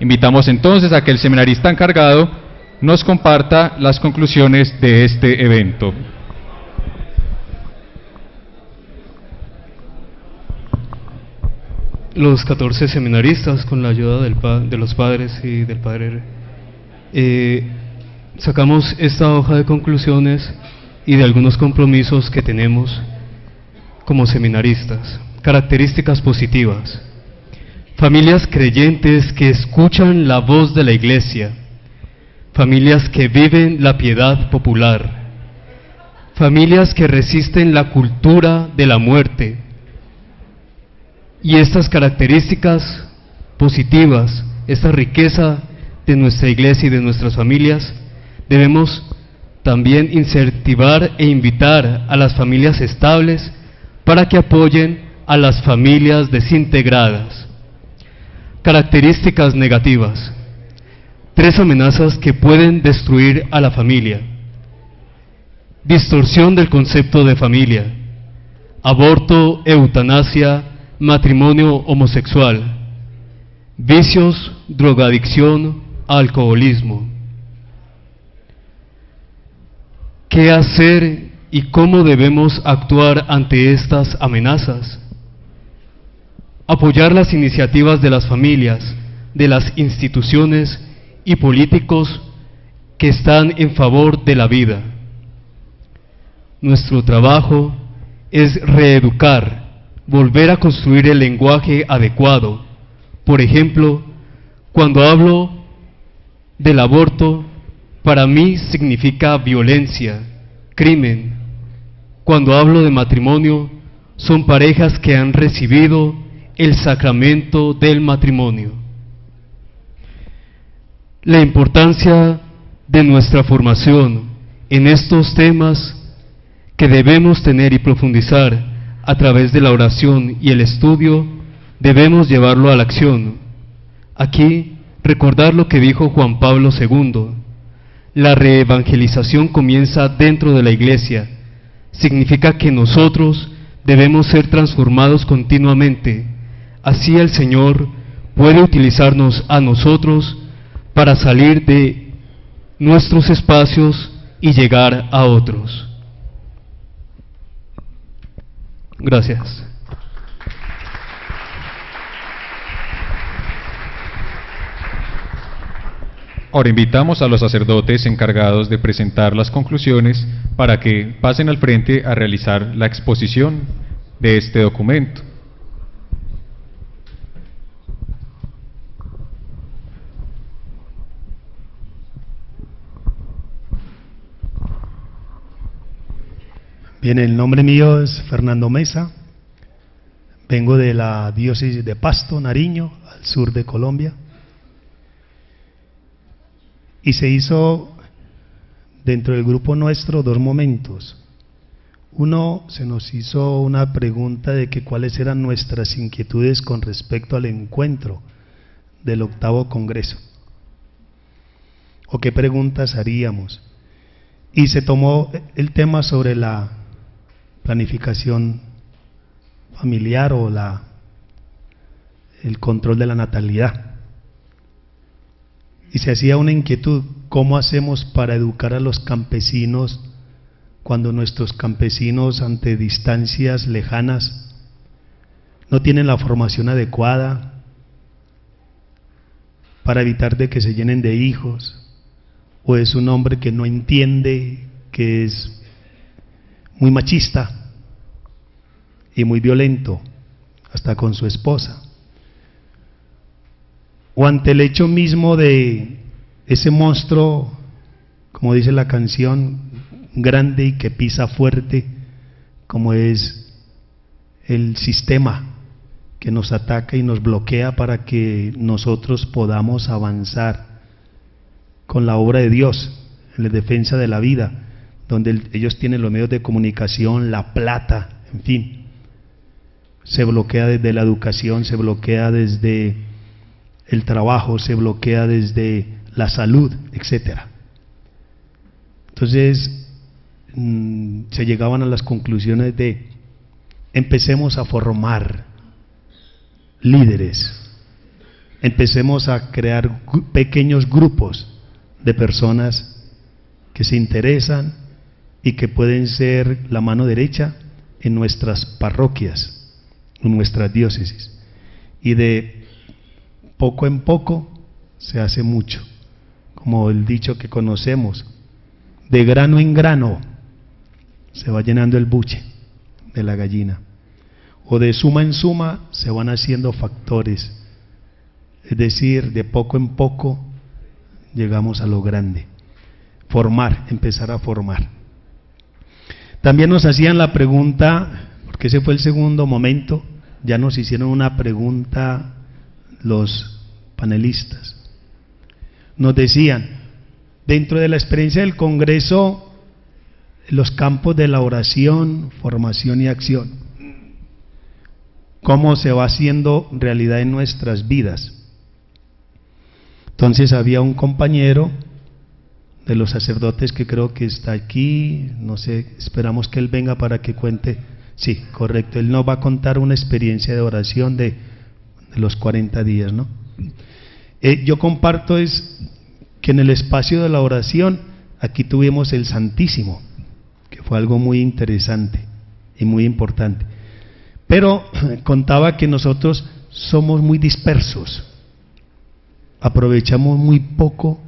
Invitamos entonces a que el seminarista encargado nos comparta las conclusiones de este evento. Los 14 seminaristas, con la ayuda de los padres y del padre, sacamos esta hoja de conclusiones y de algunos compromisos que tenemos como seminaristas. Características positivas: familias creyentes que escuchan la voz de la iglesia, familias que viven la piedad popular, familias que resisten la cultura de la muerte. Y estas características positivas, esta riqueza de nuestra iglesia y de nuestras familias, debemos también incentivar e invitar a las familias estables para que apoyen a las familias desintegradas. Características negativas: 3 amenazas que pueden destruir a la familia. Distorsión del concepto de familia, aborto, eutanasia, matrimonio homosexual, vicios, drogadicción, alcoholismo. ¿Qué hacer y cómo debemos actuar ante estas amenazas? Apoyar las iniciativas de las familias, de las instituciones y políticos que están en favor de la vida. Nuestro trabajo es reeducar, volver a construir el lenguaje adecuado. Por ejemplo, cuando hablo del aborto, para mí significa violencia, crimen. Cuando hablo de matrimonio, son parejas que han recibido el sacramento del matrimonio. La importancia de nuestra formación en estos temas que debemos tener y profundizar a través de la oración y el estudio, debemos llevarlo a la acción. Aquí, recordar lo que dijo Juan Pablo II: la reevangelización comienza dentro de la iglesia. Significa que nosotros debemos ser transformados continuamente. Así el Señor puede utilizarnos a nosotros para salir de nuestros espacios y llegar a otros. Gracias. Ahora invitamos a los sacerdotes encargados de presentar las conclusiones para que pasen al frente a realizar la exposición de este documento. Bien, el nombre mío es Fernando Mesa, vengo de la diócesis de Pasto, Nariño, al sur de Colombia, y se hizo dentro del grupo nuestro 2 momentos. Uno, se nos hizo una pregunta de que cuáles eran nuestras inquietudes con respecto al encuentro del 8º Congreso, o qué preguntas haríamos, y se tomó el tema sobre la planificación familiar o el control de la natalidad. Y se hacía una inquietud: ¿cómo hacemos para educar a los campesinos cuando nuestros campesinos, ante distancias lejanas, no tienen la formación adecuada para evitar de que se llenen de hijos? ¿O es un hombre que no entiende, que es muy machista y muy violento, hasta con su esposa? O ante el hecho mismo de ese monstruo, como dice la canción, grande y que pisa fuerte, como es el sistema que nos ataca y nos bloquea para que nosotros podamos avanzar con la obra de Dios en la defensa de la vida, donde ellos tienen los medios de comunicación, la plata, en fin. Se bloquea desde la educación, se bloquea desde el trabajo, se bloquea desde la salud, etcétera. Entonces se llegaban a las conclusiones de: empecemos a formar líderes empecemos a crear pequeños grupos de personas que se interesan y que pueden ser la mano derecha en nuestras parroquias, en nuestras diócesis. Y de poco en poco se hace mucho, como el dicho que conocemos, de grano en grano se va llenando el buche de la gallina, o de suma en suma se van haciendo factores, es decir, de poco en poco llegamos a lo grande. Formar, empezar a formar. También nos hacían la pregunta, porque ese fue el segundo momento, ya nos hicieron una pregunta los panelistas. Nos decían, dentro de la experiencia del Congreso, los campos de la oración, formación y acción, cómo se va haciendo realidad en nuestras vidas. Entonces había un compañero de los sacerdotes que creo que está aquí, no sé, esperamos que él venga para que cuente. Sí, correcto, él nos va a contar una experiencia de oración de los 40 días, ¿no? Yo comparto es que en el espacio de la oración aquí tuvimos el Santísimo, que fue algo muy interesante y muy importante, pero contaba que nosotros somos muy dispersos, aprovechamos muy poco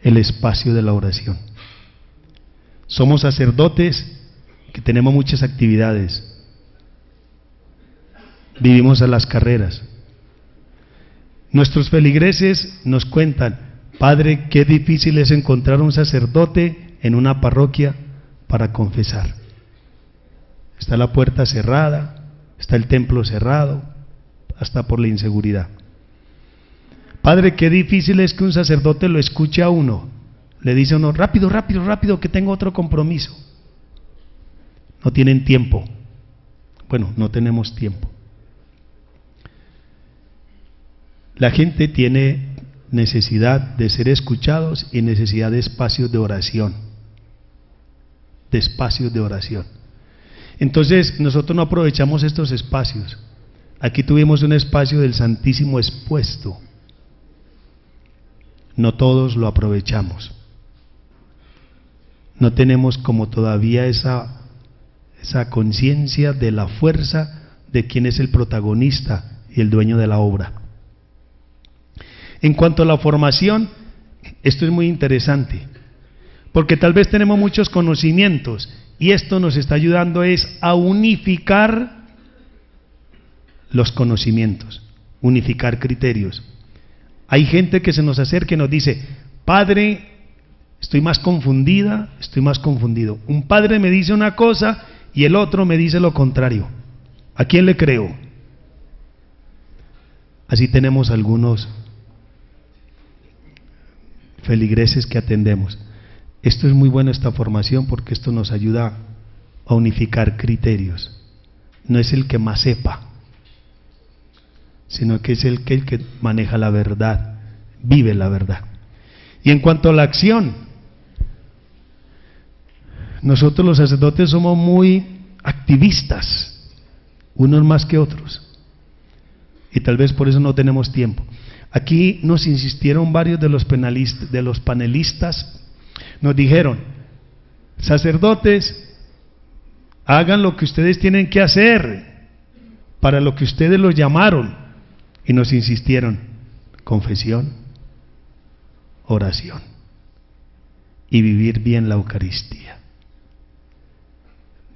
el espacio de la oración. Somos sacerdotes que tenemos muchas actividades, vivimos a las carreras. Nuestros feligreses nos cuentan, padre, qué difícil es encontrar un sacerdote en una parroquia para confesar. Está la puerta cerrada, está el templo cerrado, hasta por la inseguridad. Padre, qué difícil es que un sacerdote lo escuche a uno. Le dice a uno, rápido, rápido, rápido, que tengo otro compromiso. No tienen tiempo. Bueno, no tenemos tiempo. La gente tiene necesidad de ser escuchados y necesidad de espacios de oración. De espacios de oración. Entonces, nosotros no aprovechamos estos espacios. Aquí tuvimos un espacio del Santísimo expuesto. No todos lo aprovechamos. No tenemos como todavía esa conciencia de la fuerza de quién es el protagonista y el dueño de la obra. En cuanto a la formación, esto es muy interesante, porque tal vez tenemos muchos conocimientos y esto nos está ayudando es a unificar los conocimientos, unificar criterios. Hay gente que se nos acerca y nos dice, padre, estoy más confundida, estoy más confundido. Un padre me dice una cosa y el otro me dice lo contrario. ¿A quién le creo? Así tenemos algunos feligreses que atendemos. Esto es muy bueno, esta formación, porque esto nos ayuda a unificar criterios. No es el que más sepa, sino que es el que maneja la verdad, vive la verdad. Y en cuanto a la acción, nosotros los sacerdotes somos muy activistas, unos más que otros, y tal vez por eso no tenemos tiempo. Aquí nos insistieron varios de los panelistas, nos dijeron, sacerdotes, hagan lo que ustedes tienen que hacer, para lo que ustedes los llamaron. Y nos insistieron, confesión, oración y vivir bien la Eucaristía.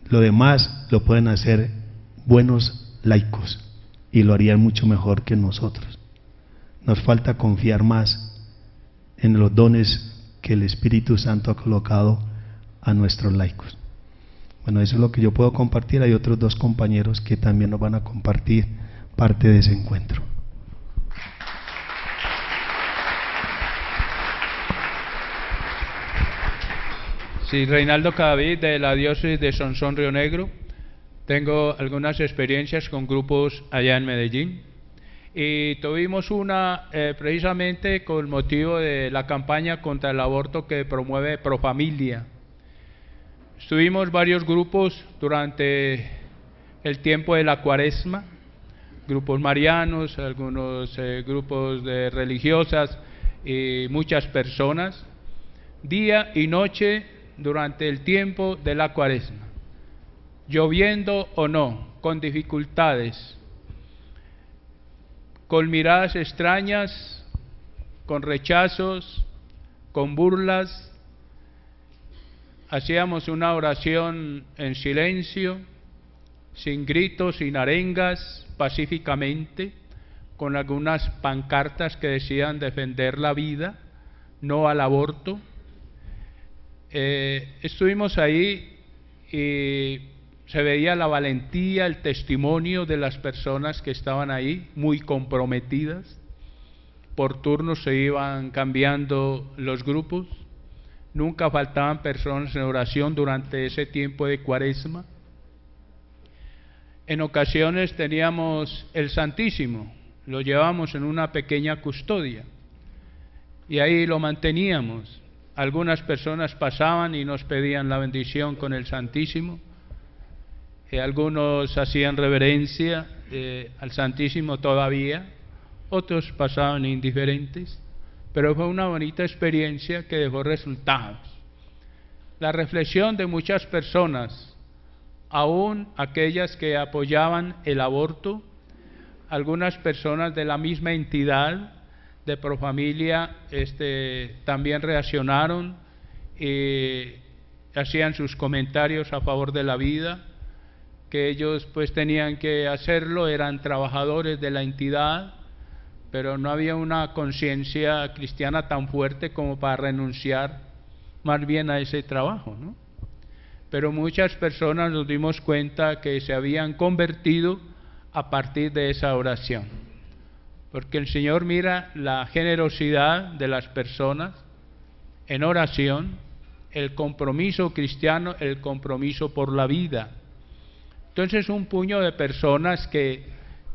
Lo demás lo pueden hacer buenos laicos y lo harían mucho mejor que nosotros. Nos falta confiar más en los dones que el Espíritu Santo ha colocado a nuestros laicos. Bueno, eso es lo que yo puedo compartir. Hay otros dos compañeros que también nos van a compartir parte de ese encuentro. Sí, Reinaldo Cadavid, de la diócesis de Sonsón, Río Negro. Tengo algunas experiencias con grupos allá en Medellín. Y tuvimos una precisamente con motivo de la campaña contra el aborto que promueve Profamilia. Estuvimos varios grupos durante el tiempo de la Cuaresma, grupos marianos, algunos grupos de religiosas y muchas personas, día y noche durante el tiempo de la Cuaresma, lloviendo o no, con dificultades, con miradas extrañas, con rechazos, con burlas. Hacíamos una oración en silencio, sin gritos, sin arengas, pacíficamente, con algunas pancartas que decían defender la vida, no al aborto. Estuvimos ahí y se veía la valentía, el testimonio de las personas que estaban ahí, muy comprometidas. Por turnos se iban cambiando los grupos, nunca faltaban personas en oración durante ese tiempo de Cuaresma. En ocasiones teníamos el Santísimo, lo llevábamos en una pequeña custodia y ahí lo manteníamos. Algunas personas pasaban y nos pedían la bendición con el Santísimo, algunos hacían reverencia al Santísimo todavía, otros pasaban indiferentes, pero fue una bonita experiencia que dejó resultados. La reflexión de muchas personas, aún aquellas que apoyaban el aborto, algunas personas de la misma entidad de Profamilia también reaccionaron y hacían sus comentarios a favor de la vida, que ellos pues tenían que hacerlo, eran trabajadores de la entidad, pero no había una conciencia cristiana tan fuerte como para renunciar más bien a ese trabajo, ¿no? Pero muchas personas nos dimos cuenta que se habían convertido a partir de esa oración, porque el Señor mira la generosidad de las personas en oración, el compromiso cristiano, el compromiso por la vida. Entonces un puño de personas que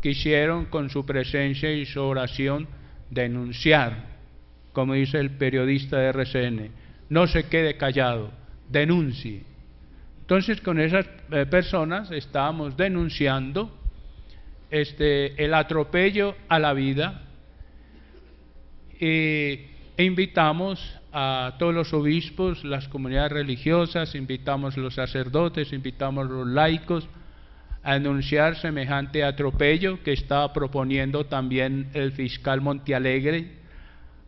quisieron con su presencia y su oración denunciar, como dice el periodista de RCN, no se quede callado, denuncie. Entonces con esas personas estábamos denunciando el atropello a la vida e invitamos a todos los obispos, las comunidades religiosas, invitamos a los sacerdotes, invitamos a los laicos a denunciar semejante atropello que estaba proponiendo también el fiscal Montealegre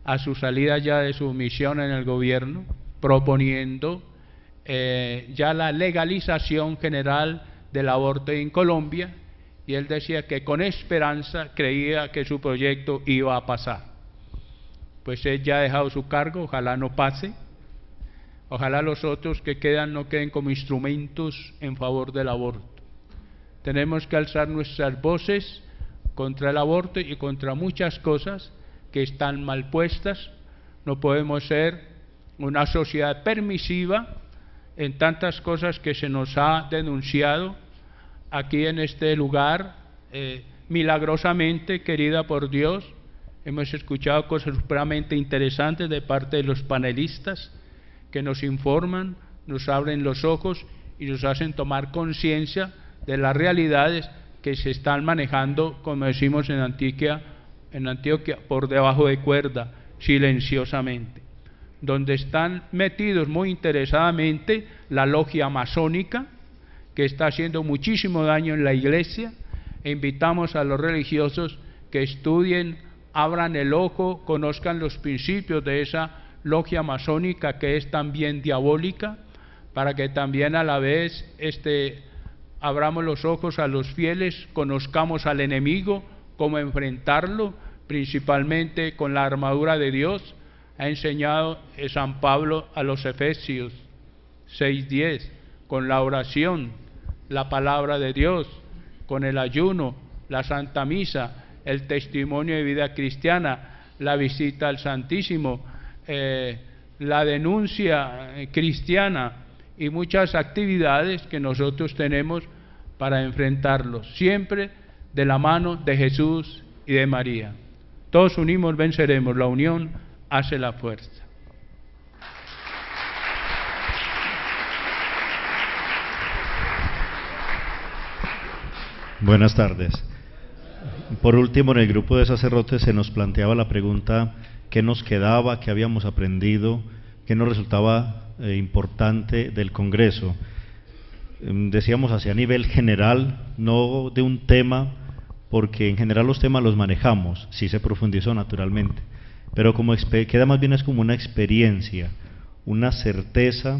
a su salida ya de su misión en el gobierno, proponiendo ya la legalización general del aborto en Colombia, y él decía que con esperanza creía que su proyecto iba a pasar. Pues él ya ha dejado su cargo, ojalá no pase, ojalá los otros que quedan no queden como instrumentos en favor del aborto. Tenemos que alzar nuestras voces contra el aborto y contra muchas cosas que están mal puestas. No podemos ser una sociedad permisiva en tantas cosas que se nos ha denunciado aquí en este lugar, milagrosamente querida por Dios. Hemos escuchado cosas supremamente interesantes de parte de los panelistas que nos informan, nos abren los ojos y nos hacen tomar conciencia de las realidades que se están manejando, como decimos en Antioquia, por debajo de cuerda, silenciosamente, donde están metidos muy interesadamente la logia masónica, que está haciendo muchísimo daño en la iglesia, e invitamos a los religiosos que estudien, abran el ojo, conozcan los principios de esa logia masónica que es también diabólica, para que también a la vez abramos los ojos a los fieles, conozcamos al enemigo, cómo enfrentarlo, principalmente con la armadura de Dios. Ha enseñado San Pablo a los Efesios 6:10, con la oración, la palabra de Dios, con el ayuno, la Santa Misa, el testimonio de vida cristiana, la visita al Santísimo, la denuncia cristiana y muchas actividades que nosotros tenemos para enfrentarlos, siempre de la mano de Jesús y de María. Todos unimos venceremos, la unión hace la fuerza. Buenas tardes. Por último, en el grupo de sacerdotes se nos planteaba la pregunta: ¿qué nos quedaba, qué habíamos aprendido, qué nos resultaba importante del Congreso? Decíamos hacia nivel general, no de un tema, porque en general los temas los manejamos, sí se profundizó naturalmente, pero como queda más bien es como una experiencia, una certeza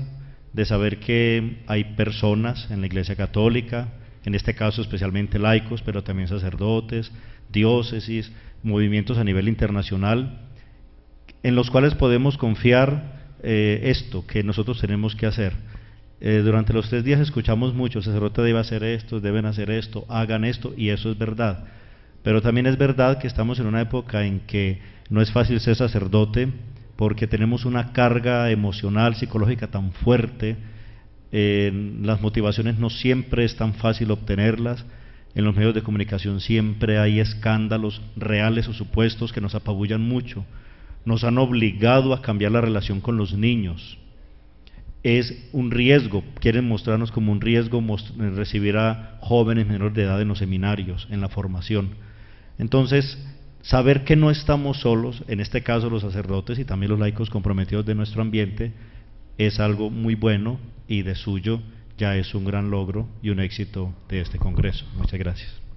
de saber que hay personas en la Iglesia Católica, en este caso especialmente laicos, pero también sacerdotes, diócesis, movimientos a nivel internacional, en los cuales podemos confiar esto que nosotros tenemos que hacer. Durante los 3 días escuchamos mucho: sacerdote debe hacer esto, deben hacer esto, hagan esto, y eso es verdad. Pero también es verdad que estamos en una época en que no es fácil ser sacerdote, porque tenemos una carga emocional, psicológica tan fuerte. Las motivaciones no siempre es tan fácil obtenerlas. En los medios de comunicación siempre hay escándalos reales o supuestos que nos apabullan mucho. Nos han obligado a cambiar la relación con los niños. Es un riesgo, quieren mostrarnos como un riesgo recibir a jóvenes menores de edad en los seminarios, en la formación. Entonces, saber que no estamos solos, en este caso los sacerdotes y también los laicos comprometidos de nuestro ambiente, es algo muy bueno, y de suyo ya es un gran logro y un éxito de este Congreso. Muchas gracias.